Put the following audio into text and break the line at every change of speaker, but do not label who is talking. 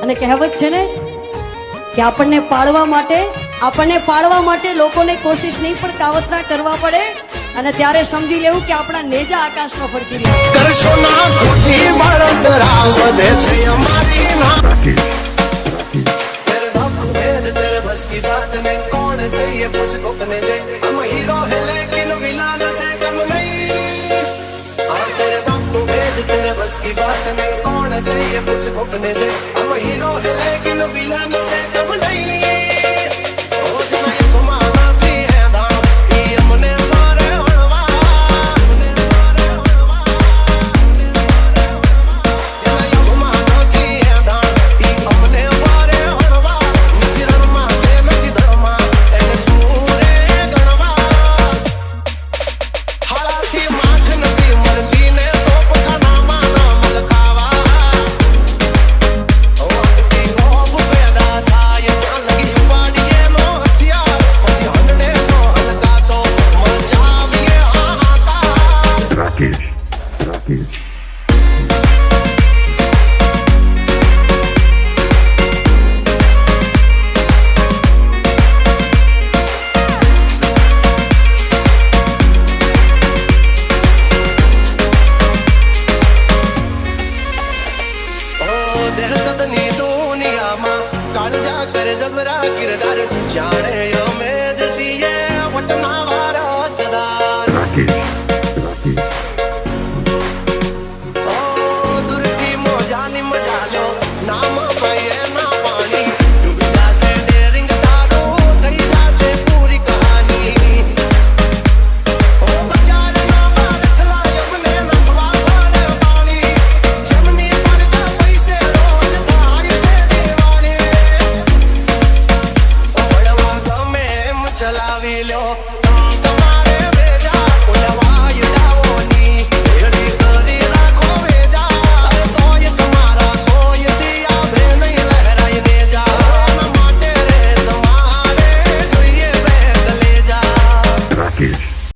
અને કહેવત છે ને કે આપણને પાળવા માટે લોકોને કોશિશ નહીં પણ કાવતરા કરવા પડે અને ત્યારે સમજી લેવું કે આપણા નેજા આકાશમાં ફરકી રહ્યા
કરશો ના ખોટી બળતરા વધે છે અમારી ના
तेरे बाप को भेद तेरे बस की बात में कौन सही है मुझको करने दे हम हीरो है लेकिन विलान से कम नहीं और तेरे बाप को भेद तेरे बस की बात में कौन सही है मुझको करने दे हम हीरो है लेकिन विलान से कम नहीं ओ जना ये घुमाना थी है दाम ये हमने मारे हड़वा जना ये घुमाना थी है दाम ये हमने मारे हड़वा નથી રણમાં કે નથી ધર્મમાં એને સૂરે ગણવા હાલાથી માખ નથી મળતી ને તોપ ખાનામાં ના મલકાવા વખતી ગોપ પેદા થાય ત્યાં લગી પાડીએ નો હથિયાર પછી હંડે નો હલકા તો મચાવીએ હાહાકાર
Rakesh.
દહેશતની દુનિયામાં કાળજા કરે જબરા કિરદાર જાણે અમે જસીએ વટના વારા સદાર ઓ દુરથી મોજાની મજા લો નામ પાયે ના પાણી ડૂબ જાશે ડેરિંગ તારું થઈ જાશે પૂરી કહાની ઓ બચારના મારખલા યમને નખવા પડે પાણી જમની પડતા પૈસે રોજ થાય છે દિવાળી ઓ બળવા ગમે એમ ચલાવી લો